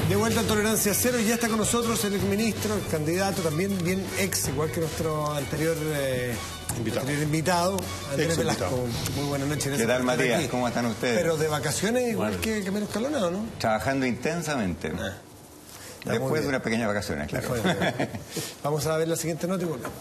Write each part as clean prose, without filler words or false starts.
De vuelta en Tolerancia Cero, y ya está con nosotros el exministro, el candidato, también bien ex, igual que nuestro anterior invitado, Andrés Velasco. Muy buenas noches. ¿Qué tal, Matías? ¿Cómo están ustedes? Pero de vacaciones igual que Camilo Escalonado, ¿no? Trabajando intensamente. Después de unas pequeñas vacaciones, claro. Vamos a ver la siguiente nota y volvemos.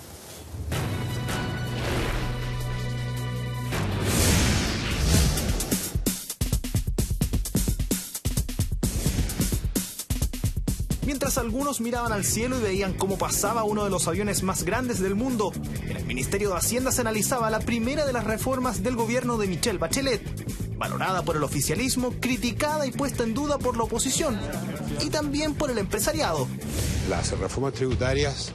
Mientras algunos miraban al cielo y veían cómo pasaba uno de los aviones más grandes del mundo, en el Ministerio de Hacienda se analizaba la primera de las reformas del gobierno de Michelle Bachelet, valorada por el oficialismo, criticada y puesta en duda por la oposición, y también por el empresariado. Las reformas tributarias,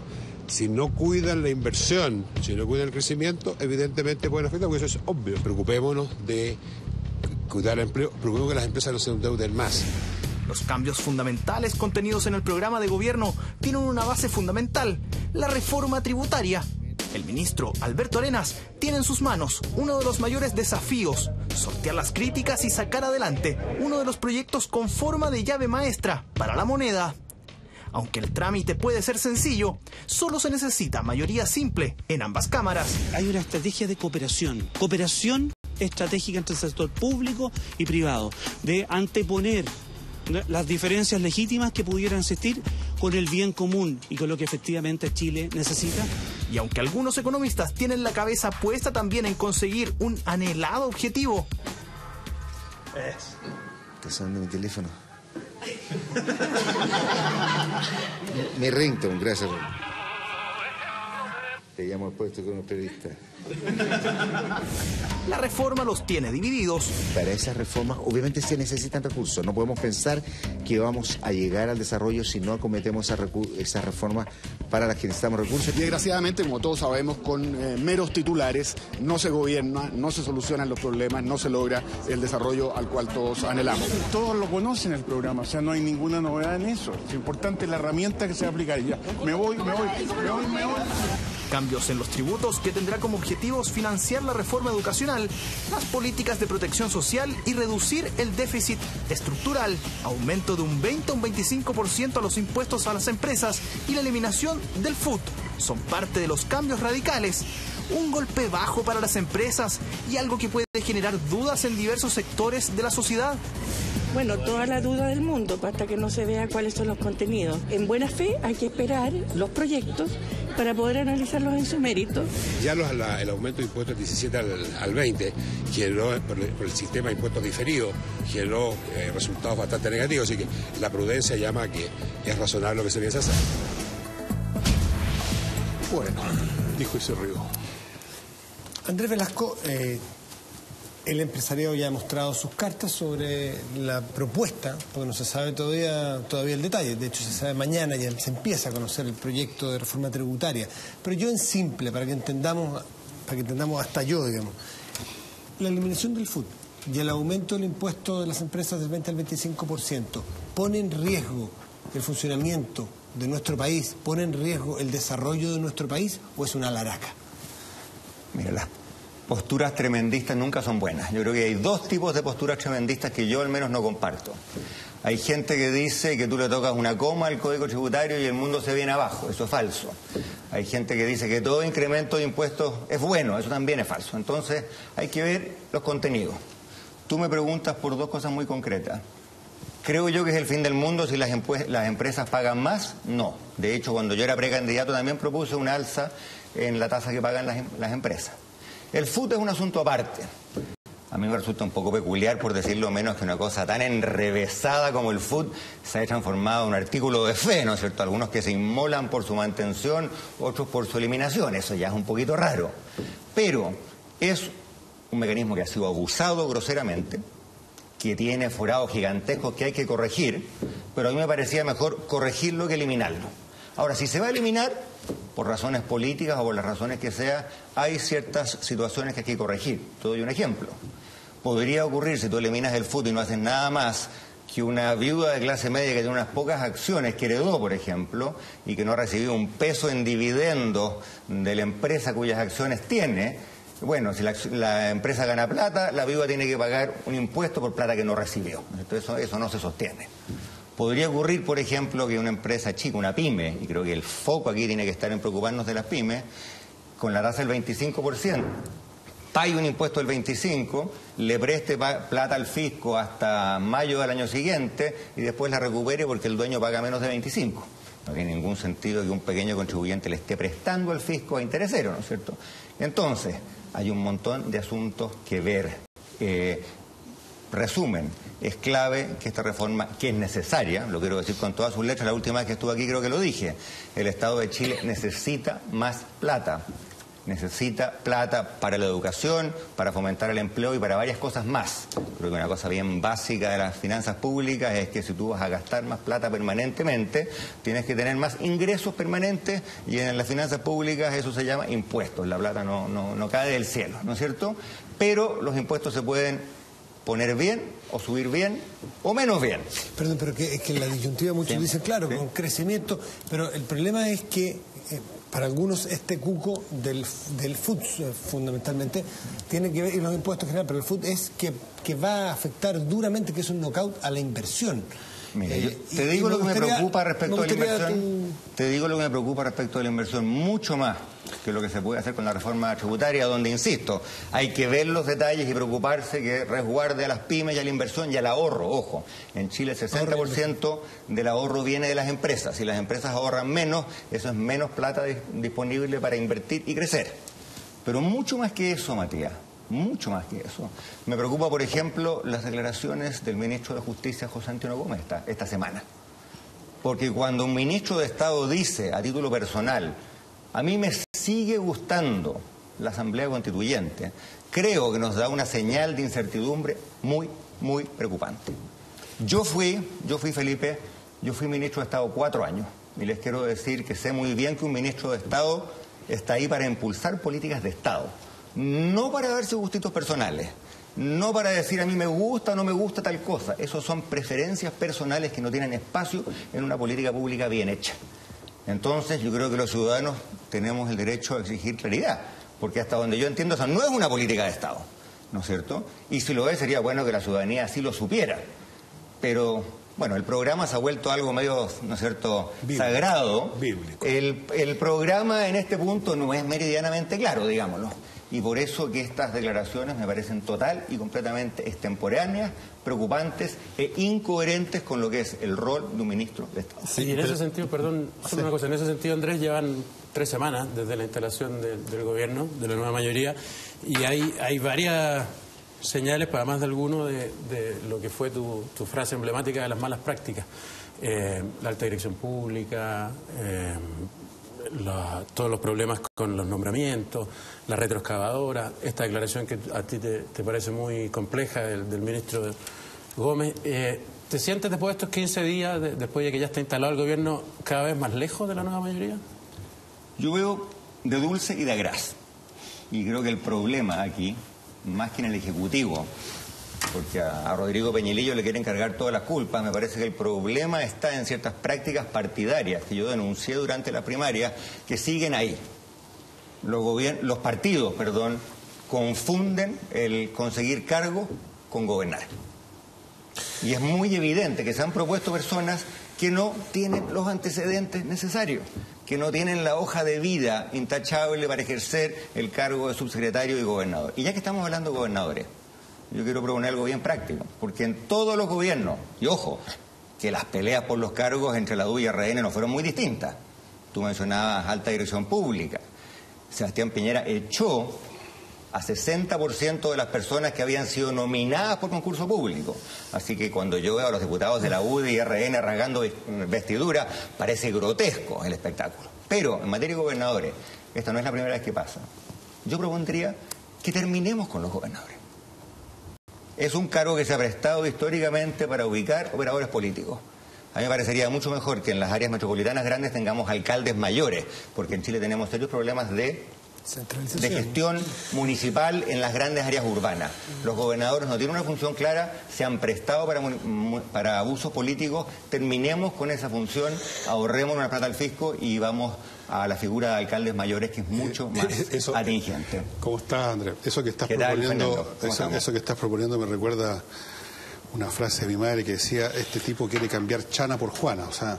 si no cuidan la inversión, si no cuidan el crecimiento, evidentemente pueden afectar, porque eso es obvio. Preocupémonos de cuidar el empleo, preocupémonos que las empresas no se endeuden más. Los cambios fundamentales contenidos en el programa de gobierno tienen una base fundamental, la reforma tributaria. El ministro Alberto Arenas tiene en sus manos uno de los mayores desafíos, sortear las críticas y sacar adelante uno de los proyectos con forma de llave maestra para la moneda. Aunque el trámite puede ser sencillo, solo se necesita mayoría simple en ambas cámaras. Hay una estrategia de cooperación estratégica entre el sector público y privado, de anteponer las diferencias legítimas que pudieran existir con el bien común y con lo que efectivamente Chile necesita. Y aunque algunos economistas tienen la cabeza puesta también en conseguir un anhelado objetivo. Está sonando mi teléfono. Mi ringtone, gracias. Te llamo al puesto con un periodista. La reforma los tiene divididos. Para esas reformas, obviamente se necesitan recursos. No podemos pensar que vamos a llegar al desarrollo si no acometemos esas reformas para las que necesitamos recursos. Y desgraciadamente, como todos sabemos, con meros titulares no se gobierna, no se solucionan los problemas, no se logra el desarrollo al cual todos anhelamos. Todos lo conocen el programa, o sea, no hay ninguna novedad en eso. Es importante la herramienta que se va a aplicar. Ya, me voy. Cambios en los tributos que tendrá como objetivos financiar la reforma educacional, las políticas de protección social y reducir el déficit estructural, aumento de un 20 a un 25% a los impuestos a las empresas y la eliminación del FUT. Son parte de los cambios radicales. Un golpe bajo para las empresas y algo que puede generar dudas en diversos sectores de la sociedad. Bueno, toda la duda del mundo, hasta que no se vea cuáles son los contenidos. En buena fe hay que esperar los proyectos para poder analizarlos en su mérito. Ya el aumento de impuestos del 17 al 20 generó, por el sistema de impuestos diferidos, generó resultados bastante negativos, así que la prudencia llama a que es razonable lo que se piensa hacer. Bueno, Dijo y se rió. Andrés Velasco, el empresariado ya ha mostrado sus cartas sobre la propuesta, porque no se sabe todavía el detalle. De hecho, se sabe mañana, ya se empieza a conocer el proyecto de reforma tributaria. Pero yo en simple, para que entendamos hasta yo, digamos, la eliminación del FUT y el aumento del impuesto de las empresas del 20 al 25% pone en riesgo el funcionamiento de nuestro país, pone en riesgo el desarrollo de nuestro país, o es una laraca. Mira, las posturas tremendistas nunca son buenas. Yo creo que hay dos tipos de posturas tremendistas que yo al menos no comparto. Hay gente que dice que tú le tocas una coma al código tributario y el mundo se viene abajo. Eso es falso. Hay gente que dice que todo incremento de impuestos es bueno. Eso también es falso. Entonces hay que ver los contenidos. Tú me preguntas por dos cosas muy concretas. ¿Creo yo que es el fin del mundo si las empresas pagan más? No. De hecho, cuando yo era precandidato también propuse una alza en la tasa que pagan las empresas. El FUT es un asunto aparte. A mí me resulta un poco peculiar, por decirlo menos, que una cosa tan enrevesada como el FUT se haya transformado en un artículo de fe, ¿no es cierto? Algunos que se inmolan por su mantención, otros por su eliminación. Eso ya es un poquito raro. Pero es un mecanismo que ha sido abusado groseramente, que tiene forados gigantescos que hay que corregir, pero a mí me parecía mejor corregirlo que eliminarlo. Ahora, si se va a eliminar, por razones políticas o por las razones que sea, hay ciertas situaciones que hay que corregir. Te doy un ejemplo. Podría ocurrir, si tú eliminas el FUT y no haces nada más, que una viuda de clase media que tiene unas pocas acciones que heredó, por ejemplo, y que no ha recibido un peso en dividendos de la empresa cuyas acciones tiene, bueno, si la empresa gana plata, la viuda tiene que pagar un impuesto por plata que no recibió. Entonces eso no se sostiene. Podría ocurrir, por ejemplo, que una empresa chica, una pyme, y creo que el foco aquí tiene que estar en preocuparnos de las pymes, con la tasa del 25%, pague un impuesto del 25%, le preste plata al fisco hasta mayo del año siguiente y después la recupere porque el dueño paga menos de 25%. No tiene ningún sentido que un pequeño contribuyente le esté prestando al fisco a interés cero, ¿no es cierto? Entonces, hay un montón de asuntos que ver. Resumen, es clave que esta reforma, que es necesaria, lo quiero decir con todas sus letras, la última vez que estuve aquí creo que lo dije, el Estado de Chile necesita más plata. Necesita plata para la educación, para fomentar el empleo y para varias cosas más. Creo que una cosa bien básica de las finanzas públicas es que si tú vas a gastar más plata permanentemente, tienes que tener más ingresos permanentes y en las finanzas públicas eso se llama impuestos. La plata no cae del cielo, ¿no es cierto? Pero los impuestos se pueden poner bien o subir bien o menos bien. Perdón, pero es que en la disyuntiva muchos dicen, claro, con crecimiento, pero el problema es que para algunos este cuco del food fundamentalmente tiene que ver, y los impuestos en general, pero el food es que va a afectar duramente, que es un knockout a la inversión. Mira, te digo lo que me preocupa respecto a la inversión. Te digo lo que me preocupa respecto a la inversión, mucho más que lo que se puede hacer con la reforma tributaria, donde, insisto, hay que ver los detalles y preocuparse que resguarde a las pymes y a la inversión y al ahorro. Ojo, en Chile el 60% del ahorro viene de las empresas. Si las empresas ahorran menos, eso es menos plata disponible para invertir y crecer. Pero mucho más que eso, Matías. Mucho más que eso. Me preocupa, por ejemplo, las declaraciones del ministro de Justicia, José Antonio Gómez, esta semana. Porque cuando un ministro de Estado dice, a título personal, a mí me sigue gustando la Asamblea Constituyente, creo que nos da una señal de incertidumbre muy, muy preocupante. Yo fui Felipe, yo fui ministro de Estado 4 años. Y les quiero decir que sé muy bien que un ministro de Estado está ahí para impulsar políticas de Estado. No para darse gustitos personales, no para decir a mí me gusta o no me gusta tal cosa. Esos son preferencias personales que no tienen espacio en una política pública bien hecha. Entonces yo creo que los ciudadanos tenemos el derecho a exigir claridad, porque hasta donde yo entiendo esa no es una política de Estado, ¿no es cierto? Y si lo es, sería bueno que la ciudadanía así lo supiera. Pero bueno, el programa se ha vuelto algo medio, ¿no es cierto?, sagrado. Bíblico. El programa en este punto no es meridianamente claro, digámoslo. Y por eso que estas declaraciones me parecen total y completamente extemporáneas, preocupantes e incoherentes con lo que es el rol de un ministro de Estado. Sí, y en ese sentido, perdón, solo una cosa, en ese sentido, Andrés, llevan 3 semanas desde la instalación del gobierno, de la nueva mayoría, y hay varias señales, para más de alguno, de lo que fue tu frase emblemática de las malas prácticas. La alta dirección pública, todos los problemas con los nombramientos, la retroexcavadora, esta declaración que a ti te parece muy compleja del ministro Gómez. ¿Te sientes después de estos 15 días, después de que ya está instalado el gobierno, cada vez más lejos de la nueva mayoría? Yo veo de dulce y de gras. Y creo que el problema aquí, más que en el Ejecutivo, porque a Rodrigo Peñilillo le quieren cargar todas las culpas, me parece que el problema está en ciertas prácticas partidarias que yo denuncié durante la primaria, que siguen ahí. Los partidos, confunden el conseguir cargos con gobernar. Y es muy evidente que se han propuesto personas que no tienen los antecedentes necesarios, que no tienen la hoja de vida intachable para ejercer el cargo de subsecretario y gobernador. Y ya que estamos hablando de gobernadores, yo quiero proponer algo bien práctico, porque en todos los gobiernos, y ojo, que las peleas por los cargos entre la DUI y RN no fueron muy distintas. Tú mencionabas alta dirección pública. Sebastián Piñera echó a 60% de las personas que habían sido nominadas por concurso público. Así que cuando yo veo a los diputados de la UDI y RN rasgando vestidura, parece grotesco el espectáculo. Pero en materia de gobernadores, esta no es la primera vez que pasa. Yo propondría que terminemos con los gobernadores. Es un cargo que se ha prestado históricamente para ubicar operadores políticos. A mí me parecería mucho mejor que en las áreas metropolitanas grandes tengamos alcaldes mayores, porque en Chile tenemos serios problemas de Centralización. de gestión municipal en las grandes áreas urbanas. Los gobernadores no tienen una función clara, se han prestado para abusos políticos. Terminemos con esa función, ahorremos una plata al fisco y vamos a la figura de alcaldes mayores, que es mucho más atingente. ¿Cómo estás, Andrés? Eso que estás proponiendo me recuerda una frase de mi madre que decía: este tipo quiere cambiar Chana por Juana. O sea,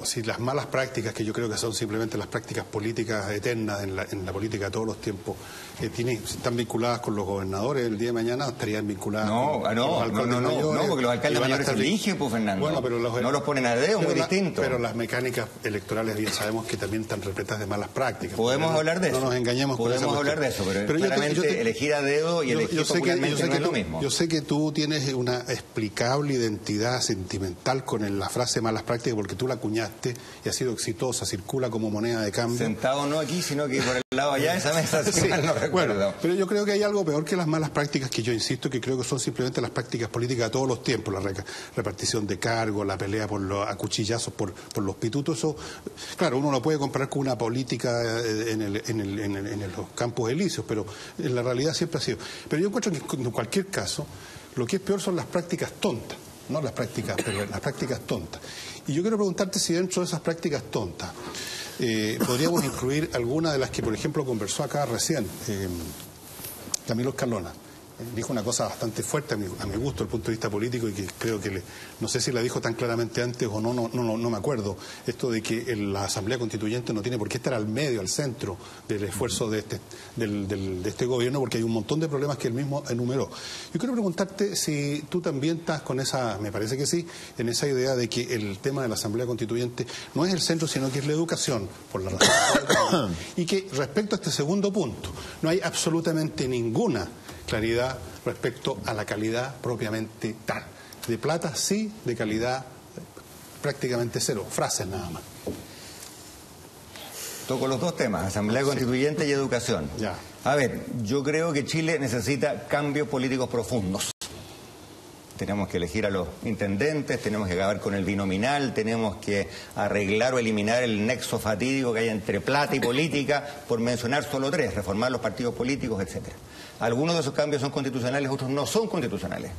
si las malas prácticas, que yo creo que son simplemente las prácticas políticas eternas en la política de todos los tiempos, están vinculadas con los gobernadores, el día de mañana estarían vinculadas con los alcaldes mayores. No, porque los alcaldes mayores se eligen, pues, Fernando. Bueno, pero no los ponen a dedo, muy distinto. Pero las mecánicas electorales bien sabemos que también están repletas de malas prácticas. Podemos hablar de eso. No nos engañemos con Podemos hablar de eso, pero claramente elegir a dedo y elegir popularmente no es lo mismo. Yo sé que tú tienes una explicable identidad sentimental con la frase malas prácticas, porque tú la acuñaste y ha sido exitosa, circula como moneda de cambio. Sentado no aquí, sino que por el lado allá de esa mesa, si mal no recuerdo. Bueno, pero yo creo que hay algo peor que las malas prácticas, que yo insisto que creo que son simplemente las prácticas políticas de todos los tiempos, la repartición de cargos, la pelea por los acuchillazos, por los pitutos. Eso, claro, uno lo puede comparar con una política en los campos elíseos, pero en la realidad siempre ha sido. Pero yo encuentro que en cualquier caso, lo que es peor son las prácticas tontas, no las prácticas, pero las prácticas tontas. Y yo quiero preguntarte si dentro de esas prácticas tontas podríamos incluir alguna de las que, por ejemplo, conversó acá recién Camilo Escalona. Dijo una cosa bastante fuerte a mi gusto, desde el punto de vista político, y que creo que no sé si la dijo tan claramente antes o no me acuerdo. Esto de que la Asamblea Constituyente no tiene por qué estar al medio, al centro del esfuerzo de este gobierno, porque hay un montón de problemas que él mismo enumeró. Yo quiero preguntarte si tú también estás con esa, me parece que sí, en esa idea de que el tema de la Asamblea Constituyente no es el centro, sino que es la educación, por la razón. Y que respecto a este segundo punto, no hay absolutamente ninguna claridad respecto a la calidad propiamente tal. De plata sí, de calidad prácticamente cero. Frases nada más. Toco los dos temas, Asamblea Constituyente y educación. Ya. A ver, yo creo que Chile necesita cambios políticos profundos. Tenemos que elegir a los intendentes, tenemos que acabar con el binominal, tenemos que arreglar o eliminar el nexo fatídico que hay entre plata y política, por mencionar solo tres, reformar los partidos políticos, etcétera. Algunos de esos cambios son constitucionales, otros no son constitucionales.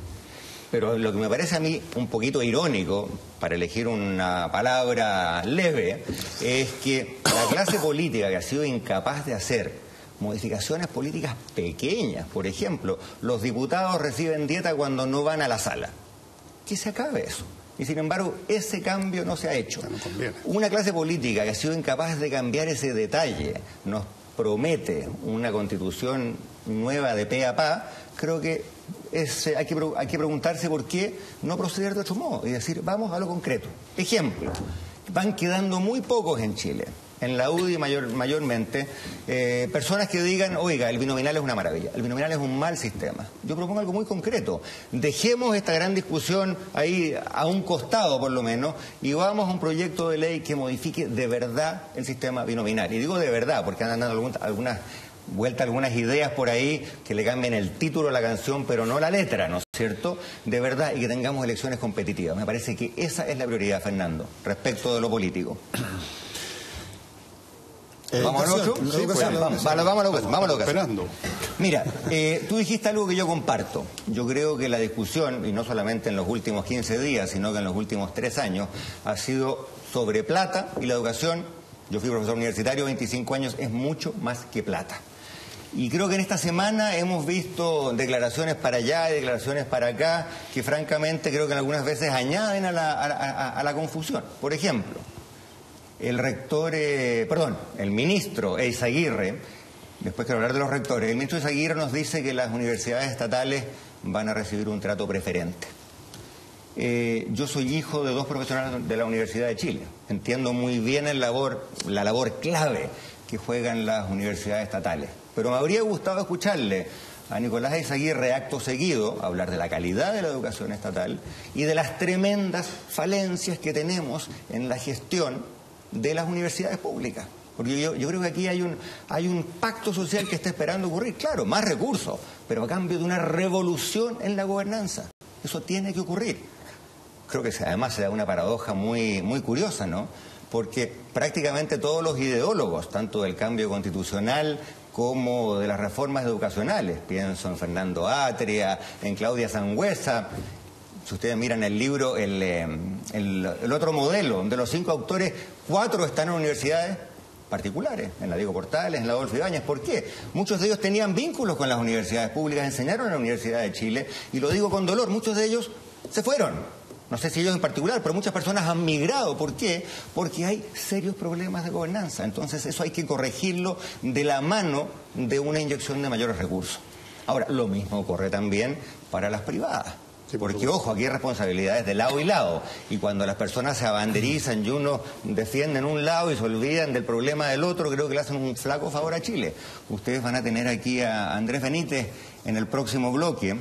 Pero lo que me parece a mí un poquito irónico, para elegir una palabra leve, es que la clase política que ha sido incapaz de hacer modificaciones políticas pequeñas, por ejemplo, los diputados reciben dieta cuando no van a la sala. Que se acabe eso. Y sin embargo, ese cambio no se ha hecho. Una clase política que ha sido incapaz de cambiar ese detalle, nos promete una constitución nueva de pe a pa. Creo que hay que preguntarse por qué no proceder de otro modo y decir, vamos a lo concreto. Ejemplo, van quedando muy pocos en Chile, en la UDI mayormente, personas que digan, oiga, el binominal es una maravilla, el binominal es un mal sistema. Yo propongo algo muy concreto. Dejemos esta gran discusión ahí a un costado, por lo menos, y vamos a un proyecto de ley que modifique de verdad el sistema binominal. Y digo de verdad, porque han dado algunas ideas por ahí que le cambien el título a la canción, pero no la letra, ¿no es cierto? De verdad, y que tengamos elecciones competitivas. Me parece que esa es la prioridad, Fernando, respecto de lo político. ¿Vamos a lo otro? Vamos a lo que Mira, tú dijiste algo que yo comparto. Yo creo que la discusión, y no solamente en los últimos 15 días, sino que en los últimos 3 años, ha sido sobre plata, y la educación, yo fui profesor universitario, 25 años, es mucho más que plata. Y creo que en esta semana hemos visto declaraciones para allá y declaraciones para acá que francamente creo que algunas veces añaden a la confusión. Por ejemplo, el ministro Eizaguirre, después quiero hablar de los rectores, el ministro Eizaguirre nos dice que las universidades estatales van a recibir un trato preferente. Yo soy hijo de 2 profesionales de la Universidad de Chile. Entiendo muy bien la labor clave que juegan las universidades estatales. Pero me habría gustado escucharle a Nicolás Eizaguirre acto seguido hablar de la calidad de la educación estatal y de las tremendas falencias que tenemos en la gestión de las universidades públicas. Porque yo creo que aquí hay un pacto social que está esperando ocurrir. Claro, más recursos, pero a cambio de una revolución en la gobernanza. Eso tiene que ocurrir. Creo que además se da una paradoja muy, muy curiosa, ¿no? Porque prácticamente todos los ideólogos, tanto del cambio constitucional como de las reformas educacionales. Pienso en Fernando Atria, en Claudia Sangüesa. Si ustedes miran el libro, el otro modelo, de los 5 autores, 4 están en universidades particulares, en la Diego Portales, en la Adolfo Ibáñez. ¿Por qué? Muchos de ellos tenían vínculos con las universidades públicas, enseñaron en la Universidad de Chile, y lo digo con dolor, muchos de ellos se fueron. No sé si ellos en particular, pero muchas personas han migrado. ¿Por qué? Porque hay serios problemas de gobernanza. Entonces eso hay que corregirlo de la mano de una inyección de mayores recursos. Ahora, lo mismo ocurre también para las privadas. Porque, ojo, aquí hay responsabilidades de lado y lado. Y cuando las personas se abanderizan y uno defiende en un lado y se olvidan del problema del otro, creo que le hacen un flaco favor a Chile. Ustedes van a tener aquí a Andrés Benítez en el próximo bloque.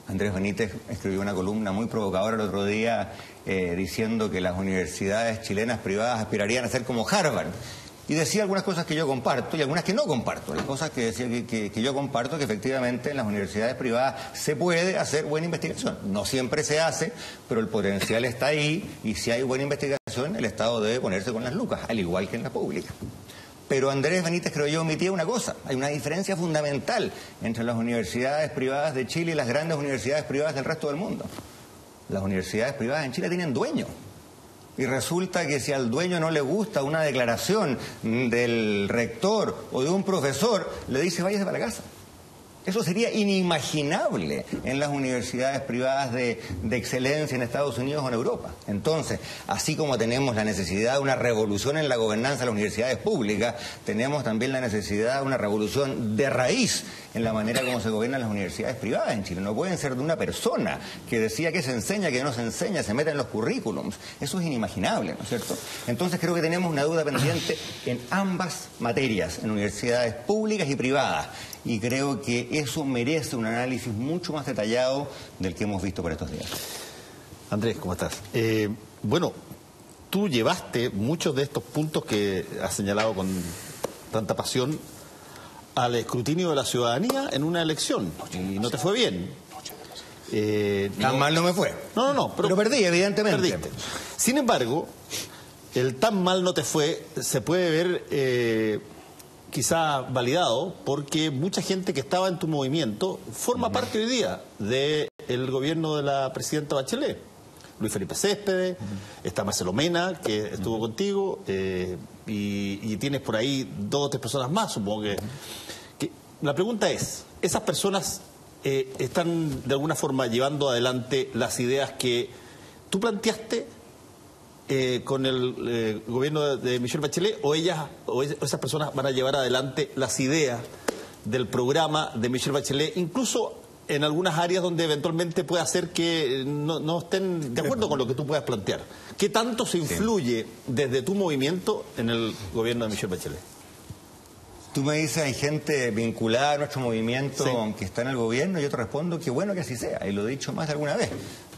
Andrés Benítez escribió una columna muy provocadora el otro día diciendo que las universidades chilenas privadas aspirarían a ser como Harvard. Y decía algunas cosas que yo comparto y algunas que no comparto. Las cosas que decía que yo comparto, que efectivamente en las universidades privadas se puede hacer buena investigación. No siempre se hace, pero el potencial está ahí, y si hay buena investigación, el Estado debe ponerse con las lucas, al igual que en la pública. Pero Andrés Benítez, creo yo, omitía una cosa. Hay una diferencia fundamental entre las universidades privadas de Chile y las grandes universidades privadas del resto del mundo. Las universidades privadas en Chile tienen dueño. Y resulta que si al dueño no le gusta una declaración del rector o de un profesor, le dice váyase para la casa. Eso sería inimaginable en las universidades privadas de excelencia en Estados Unidos o en Europa. Entonces, así como tenemos la necesidad de una revolución en la gobernanza de las universidades públicas, tenemos también la necesidad de una revolución de raíz en la manera como se gobiernan las universidades privadas en Chile. No pueden ser de una persona que decía que se enseña, que no se enseña, se mete en los currículums. Eso es inimaginable, ¿no es cierto? Entonces creo que tenemos una deuda pendiente en ambas materias, en universidades públicas y privadas. Y creo que eso merece un análisis mucho más detallado del que hemos visto por estos días. Andrés, ¿cómo estás? Bueno, tú llevaste muchos de estos puntos que has señalado con tanta pasión al escrutinio de la ciudadanía en una elección, y no te fue bien. Tan mal no me fue. No, pero perdí, evidentemente. Perdiste. Sin embargo, el tan mal no te fue se puede ver quizá validado porque mucha gente que estaba en tu movimiento forma parte hoy día del gobierno de la presidenta Bachelet. Luis Felipe Céspedes, está Marcelo Mena, que estuvo contigo, y tienes por ahí 2 o 3 personas más, supongo que la pregunta es, ¿esas personas están de alguna forma llevando adelante las ideas que tú planteaste con el gobierno de Michelle Bachelet, o esas personas van a llevar adelante las ideas del programa de Michelle Bachelet, incluso en algunas áreas donde eventualmente puede hacer que no estén de acuerdo con lo que tú puedas plantear? ¿Qué tanto se influye desde tu movimiento en el gobierno de Michelle Bachelet? Tú me dices, hay gente vinculada a nuestro movimiento que está en el gobierno, y yo te respondo que bueno que así sea, y lo he dicho más de alguna vez.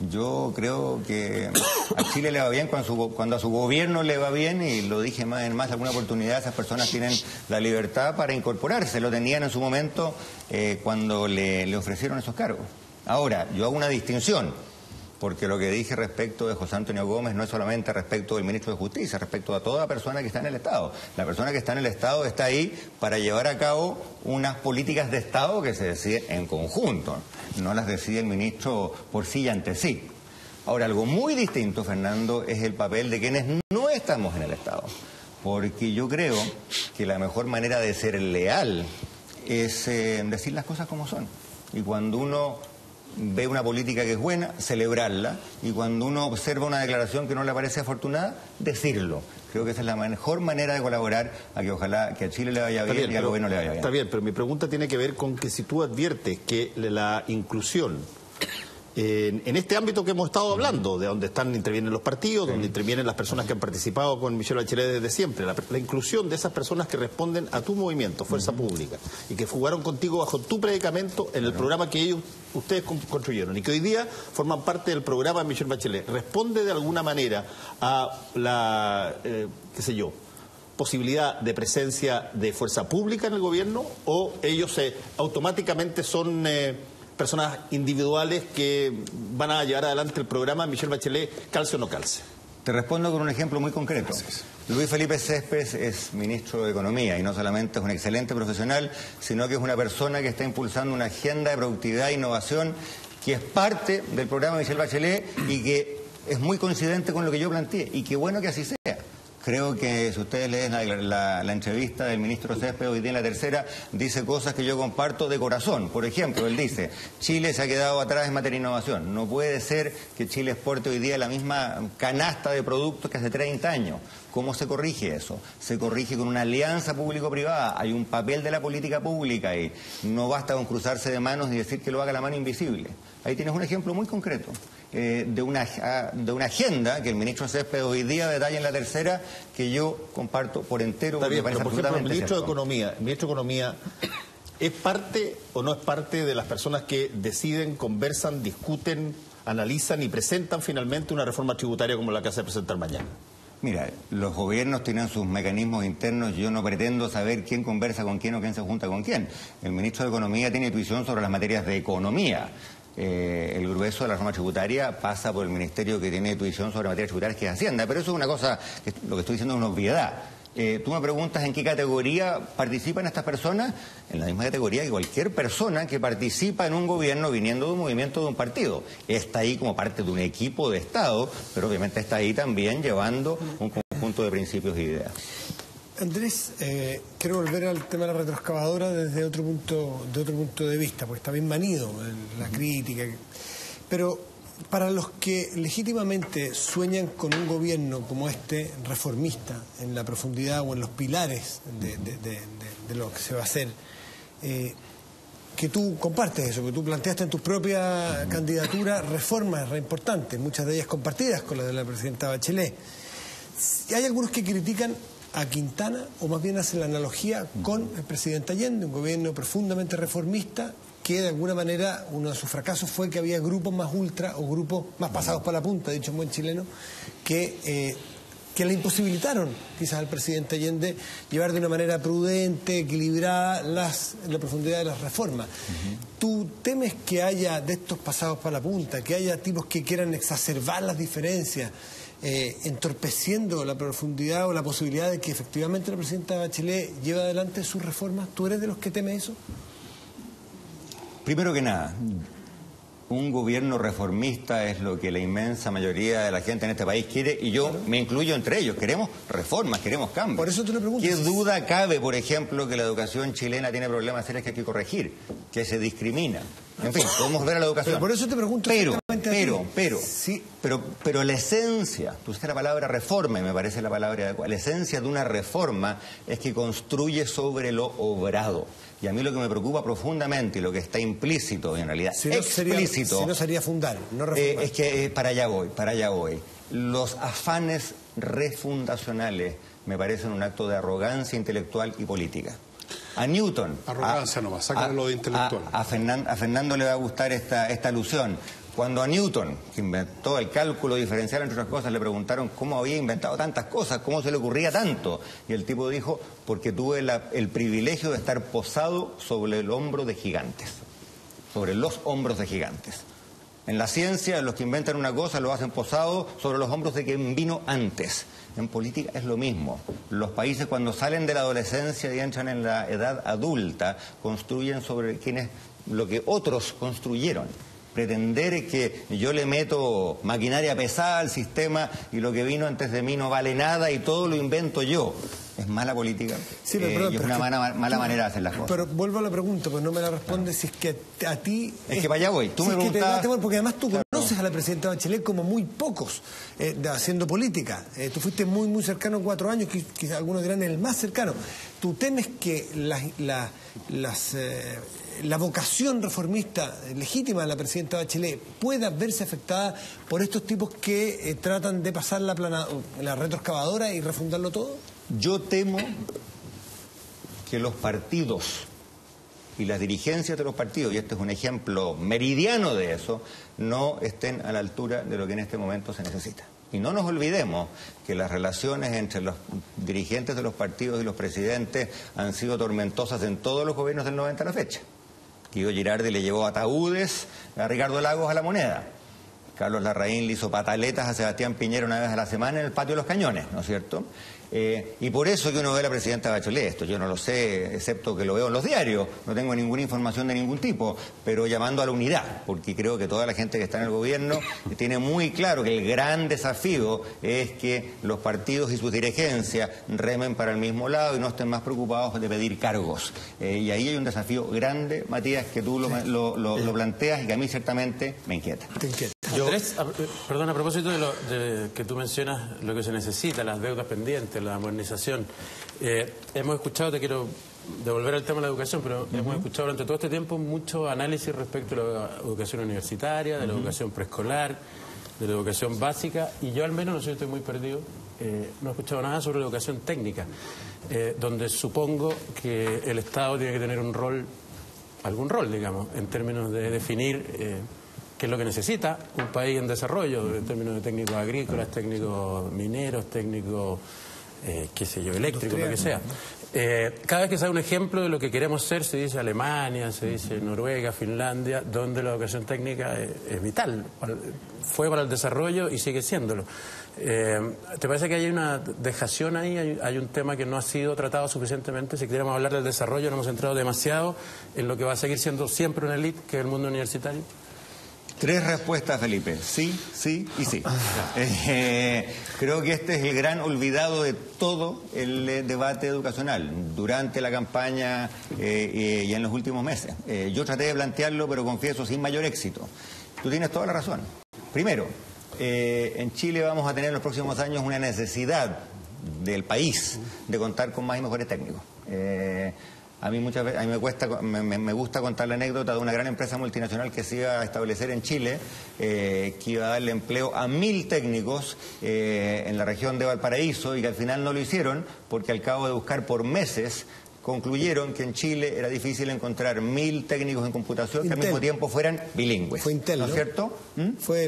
Yo creo que a Chile le va bien cuando a su gobierno le va bien, y lo dije más en más de alguna oportunidad, esas personas tienen la libertad para incorporarse, lo tenían en su momento cuando le ofrecieron esos cargos. Ahora, yo hago una distinción, porque lo que dije respecto de José Antonio Gómez no es solamente respecto del ministro de Justicia, respecto a toda persona que está en el Estado. La persona que está en el Estado está ahí para llevar a cabo unas políticas de Estado que se deciden en conjunto, no las decide el ministro por sí y ante sí. Ahora, algo muy distinto, Fernando, es el papel de quienes no estamos en el Estado, porque yo creo que la mejor manera de ser leal es decir las cosas como son. Y cuando uno ve una política que es buena, celebrarla, y cuando uno observa una declaración que no le parece afortunada, decirlo. Creo que esa es la mejor manera de colaborar a que ojalá que a Chile le vaya bien y al gobierno le vaya bien. Está bien, pero mi pregunta tiene que ver con que si tú adviertes que la inclusión en este ámbito que hemos estado hablando, de donde intervienen los partidos, donde intervienen las personas que han participado con Michelle Bachelet desde siempre, la inclusión de esas personas que responden a tu movimiento, Fuerza Pública, y que jugaron contigo bajo tu predicamento en el programa que ustedes construyeron, y que hoy día forman parte del programa de Michelle Bachelet, ¿responde de alguna manera a la, posibilidad de presencia de Fuerza Pública en el gobierno, o ellos automáticamente son personas individuales que van a llevar adelante el programa Michelle Bachelet, calce o no calce? Te respondo con un ejemplo muy concreto. Luis Felipe Céspedes es ministro de Economía y no solamente es un excelente profesional, sino que es una persona que está impulsando una agenda de productividad e innovación que es parte del programa de Michelle Bachelet y que es muy coincidente con lo que yo planteé, y qué bueno que así sea. Creo que si ustedes leen la entrevista del ministro Céspedes hoy día en La Tercera, dice cosas que yo comparto de corazón. Por ejemplo, él dice, Chile se ha quedado atrás en materia de innovación. No puede ser que Chile exporte hoy día la misma canasta de productos que hace 30 años. ¿Cómo se corrige eso? Se corrige con una alianza público-privada. Hay un papel de la política pública y no basta con cruzarse de manos y decir que lo haga la mano invisible. Ahí tienes un ejemplo muy concreto. De una agenda que el ministro Céspedes hoy día detalla en La Tercera, que yo comparto por entero. Está bien, pero por ejemplo, el ministro de cierto. Economía, ¿es parte o no es parte de las personas que deciden, conversan, discuten, analizan y presentan finalmente una reforma tributaria como la que hace presentar mañana? Mira, los gobiernos tienen sus mecanismos internos. Yo no pretendo saber quién conversa con quién o quién se junta con quién. El ministro de Economía tiene intuición sobre las materias de economía. El grueso de la reforma tributaria pasa por el ministerio que tiene intuición sobre materias tributarias, que es Hacienda. Pero eso es una cosa, lo que estoy diciendo es una obviedad. Tú me preguntas en qué categoría participan estas personas. En la misma categoría que cualquier persona que participa en un gobierno viniendo de un movimiento, de un partido. Está ahí como parte de un equipo de Estado, pero obviamente está ahí también llevando un conjunto de principios e ideas. Andrés, quiero volver al tema de la retroexcavadora desde otro punto de vista, porque está bien manido en la crítica. Pero para los que legítimamente sueñan con un gobierno como este, reformista, en la profundidad o en los pilares de lo que se va a hacer, que tú compartes eso, que tú planteaste en tu propia candidatura reformas re importantes, muchas de ellas compartidas con la de la presidenta Bachelet. Hay algunos que critican a Quintana, o más bien hacen la analogía con el presidente Allende, un gobierno profundamente reformista, que de alguna manera uno de sus fracasos fue que había grupos más ultra o grupos más pasados para la punta, dicho en buen chileno, que le imposibilitaron quizás al presidente Allende llevar de una manera prudente, equilibrada la profundidad de las reformas. ¿Tú temes que haya de estos pasados para la punta, que haya tipos que quieran exacerbar las diferencias, entorpeciendo la profundidad o la posibilidad de que efectivamente la presidenta Bachelet lleve adelante sus reformas? ¿Tú eres de los que teme eso? Primero que nada, un gobierno reformista es lo que la inmensa mayoría de la gente en este país quiere, y yo me incluyo entre ellos. Queremos reformas, queremos cambios. Por eso te lo pregunto. ¿Qué duda cabe, por ejemplo, que la educación chilena tiene problemas serios que hay que corregir, que se discrimina? En fin, podemos ver a la educación. Pero por eso te pregunto. Pero la esencia, tú usas la palabra reforma y me parece la palabra adecuada. La esencia de una reforma es que construye sobre lo obrado. Y a mí lo que me preocupa profundamente y lo que está implícito, y en realidad explícito... Si no sería fundar, no reformar. Es que para allá voy. Los afanes refundacionales me parecen un acto de arrogancia intelectual y política. A Newton... Arrogancia nomás, sácalo de intelectual. A Fernando le va a gustar esta alusión. Cuando a Newton, que inventó el cálculo diferencial, entre otras cosas, le preguntaron cómo había inventado tantas cosas, cómo se le ocurría tanto. Y el tipo dijo, porque tuve el privilegio de estar posado sobre el hombro de gigantes. Sobre los hombros de gigantes. En la ciencia, los que inventan una cosa lo hacen posado sobre los hombros de quien vino antes. En política es lo mismo. Los países, cuando salen de la adolescencia y entran en la edad adulta, construyen sobre lo que otros construyeron. Pretender que yo le meto maquinaria pesada al sistema y lo que vino antes de mí no vale nada y todo lo invento yo, es mala política. Sí, pero y es una mala manera de hacer las cosas. Pero vuelvo a la pregunta, pues no me la respondes. Si es que a ti... Es que para allá voy. Tú me preguntabas... Porque además tú conoces a la presidenta Bachelet como muy pocos haciendo política. Tú fuiste muy cercano 4 años, quizás algunos dirán el más cercano. ¿Tú temes que la vocación reformista legítima de la presidenta Bachelet pueda verse afectada por estos tipos que tratan de pasar la retroexcavadora y refundarlo todo? Yo temo que los partidos y las dirigencias de los partidos, y este es un ejemplo meridiano de eso, no estén a la altura de lo que en este momento se necesita. Y no nos olvidemos que las relaciones entre los dirigentes de los partidos y los presidentes han sido tormentosas en todos los gobiernos del 90 a la fecha. Guido Girardi le llevó ataúdes a Ricardo Lagos a La Moneda. Carlos Larraín le hizo pataletas a Sebastián Piñera una vez a la semana en el patio de los Cañones, ¿no es cierto? Y por eso que uno ve a la presidenta Bachelet, esto yo no lo sé, excepto que lo veo en los diarios, no tengo ninguna información de ningún tipo, pero llamando a la unidad, porque creo que toda la gente que está en el gobierno tiene muy claro que el gran desafío es que los partidos y sus dirigencias remen para el mismo lado y no estén más preocupados de pedir cargos. Y ahí hay un desafío grande, Matías, que tú lo planteas y que a mí ciertamente me inquieta. Te inquieta. Andrés, perdón, a propósito de que tú mencionas lo que se necesita, las deudas pendientes, la modernización, hemos escuchado, te quiero devolver al tema de la educación, pero hemos escuchado durante todo este tiempo mucho análisis respecto a la educación universitaria, de la educación preescolar, de la educación básica, y yo al menos, no sé si estoy muy perdido, no he escuchado nada sobre la educación técnica, donde supongo que el Estado tiene que tener algún rol, digamos, en términos de definir qué es lo que necesita un país en desarrollo, en términos de técnicos agrícolas, técnicos mineros, técnicos, qué sé yo, eléctricos, lo que sea. Cada vez que se da un ejemplo de lo que queremos ser, se dice Alemania, se dice Noruega, Finlandia, donde la educación técnica es vital. Fue para el desarrollo y sigue siéndolo. ¿Te parece que hay una dejación ahí? ¿Hay un tema que no ha sido tratado suficientemente? Si quisiéramos hablar del desarrollo, no hemos entrado demasiado en lo que va a seguir siendo siempre una élite, que es el mundo universitario. 3 respuestas, Felipe. Sí, sí y sí. Creo que este es el gran olvidado de todo el debate educacional durante la campaña y en los últimos meses. Yo traté de plantearlo, pero confieso, sin mayor éxito. Tú tienes toda la razón. Primero, en Chile vamos a tener en los próximos años una necesidad del país de contar con más y mejores técnicos. A mí muchas veces me gusta contar la anécdota de una gran empresa multinacional que se iba a establecer en Chile, que iba a darle empleo a 1000 técnicos en la región de Valparaíso, y que al final no lo hicieron porque al cabo de buscar por meses concluyeron que en Chile era difícil encontrar 1000 técnicos en computación que al mismo tiempo fueran bilingües. Fue Intel, ¿no es cierto? Fue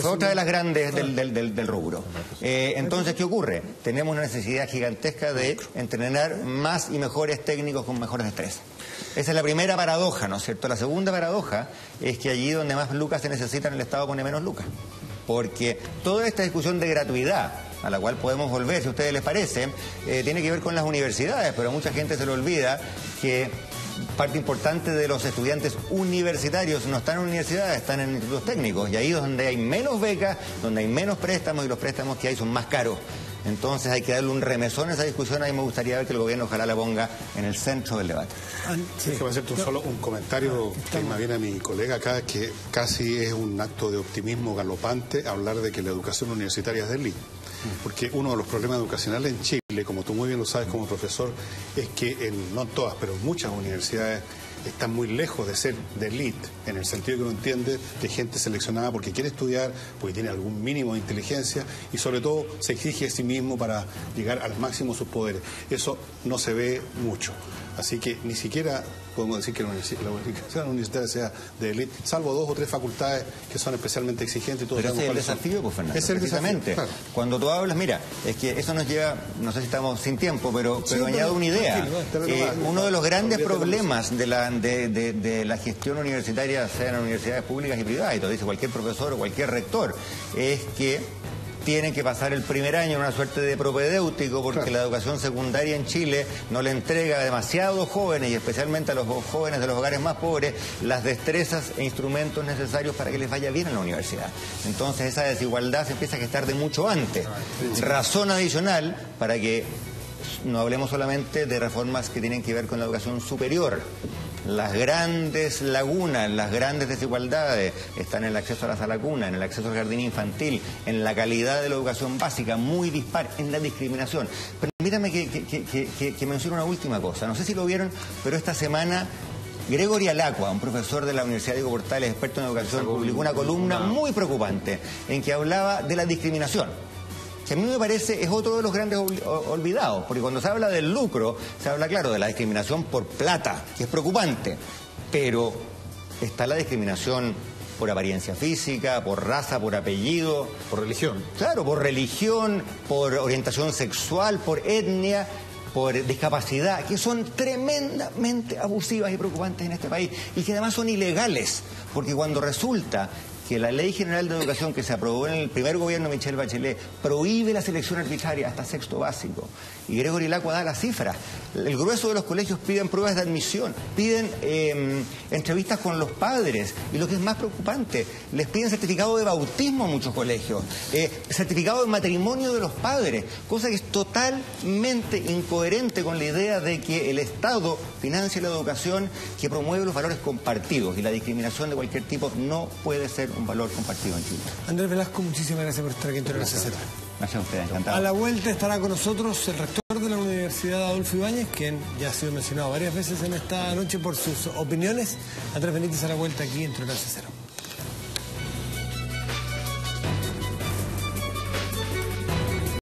otra de las grandes del rubro. Entonces, ¿qué ocurre? Tenemos una necesidad gigantesca de entrenar más y mejores técnicos con mejores destrezas. Esa es la primera paradoja, ¿no es cierto? La segunda paradoja es que allí donde más lucas se necesitan, el Estado pone menos lucas. Porque toda esta discusión de gratuidad, a la cual podemos volver, si a ustedes les parece, tiene que ver con las universidades, pero a mucha gente se le olvida que parte importante de los estudiantes universitarios no están en universidades, están en institutos técnicos, y ahí es donde hay menos becas, donde hay menos préstamos, y los préstamos que hay son más caros. Entonces hay que darle un remesón a esa discusión. A mí me gustaría ver que el gobierno ojalá la ponga en el centro del debate. Déjame hacerte solo un comentario que me viene a mi colega acá, que casi es un acto de optimismo galopante hablar de que la educación universitaria es de élite. Porque uno de los problemas educacionales en Chile, como tú muy bien lo sabes como profesor, es que no todas, pero muchas universidades están muy lejos de ser de élite, en el sentido que uno entiende de gente seleccionada porque quiere estudiar, porque tiene algún mínimo de inteligencia y sobre todo se exige a sí mismo para llegar al máximo de sus poderes. Eso no se ve mucho. Así que ni siquiera podemos decir que la universidad universitaria sea de élite, salvo 2 o 3 facultades que son especialmente exigentes. Y todos pero ese es el desafío, pues, Fernando. Es el precisamente. Desafío, claro. Cuando tú hablas, mira, es que eso nos lleva, no sé si estamos sin tiempo, pero añado una idea. Uno de los grandes problemas de la gestión universitaria, sea en las universidades públicas y privadas, y lo dice cualquier profesor o cualquier rector, es que tienen que pasar el primer año en una suerte de propedéutico porque la educación secundaria en Chile no le entrega a demasiados jóvenes, y especialmente a los jóvenes de los hogares más pobres, las destrezas e instrumentos necesarios para que les vaya bien en la universidad. Entonces esa desigualdad se empieza a gestar de mucho antes. Razón adicional para que no hablemos solamente de reformas que tienen que ver con la educación superior. Las grandes lagunas, las grandes desigualdades están en el acceso a la sala cuna, en el acceso al jardín infantil, en la calidad de la educación básica, muy dispar, en la discriminación. Permítame que mencione una última cosa. No sé si lo vieron, pero esta semana Gregory Alacua, un profesor de la Universidad Diego Portales, experto en educación, publicó una columna muy preocupante en que hablaba de la discriminación, que a mí me parece es otro de los grandes olvidados, porque cuando se habla del lucro, se habla, claro, de la discriminación por plata, que es preocupante, pero está la discriminación por apariencia física, por raza, por apellido. Por religión. Claro, por religión, por orientación sexual, por etnia, por discapacidad, que son tremendamente abusivas y preocupantes en este país, y que además son ilegales, porque cuando resulta que la Ley General de Educación que se aprobó en el primer gobierno de Michelle Bachelet prohíbe la selección arbitraria hasta sexto básico. Y Gregory Lacua da las cifras. El grueso de los colegios piden pruebas de admisión, piden entrevistas con los padres, y lo que es más preocupante, les piden certificado de bautismo a muchos colegios, certificado de matrimonio de los padres, cosa que es totalmente incoherente con la idea de que el Estado financia la educación que promueve los valores compartidos, y la discriminación de cualquier tipo no puede ser un valor compartido en Chile. Andrés Velasco, muchísimas gracias por estar aquí en Tolerancia Cero. Gracias a ustedes, encantado. A la vuelta estará con nosotros el rector de la Universidad Adolfo Ibáñez, quien ya ha sido mencionado varias veces en esta noche por sus opiniones. Andrés Benítez a la vuelta aquí en Tolerancia Cero.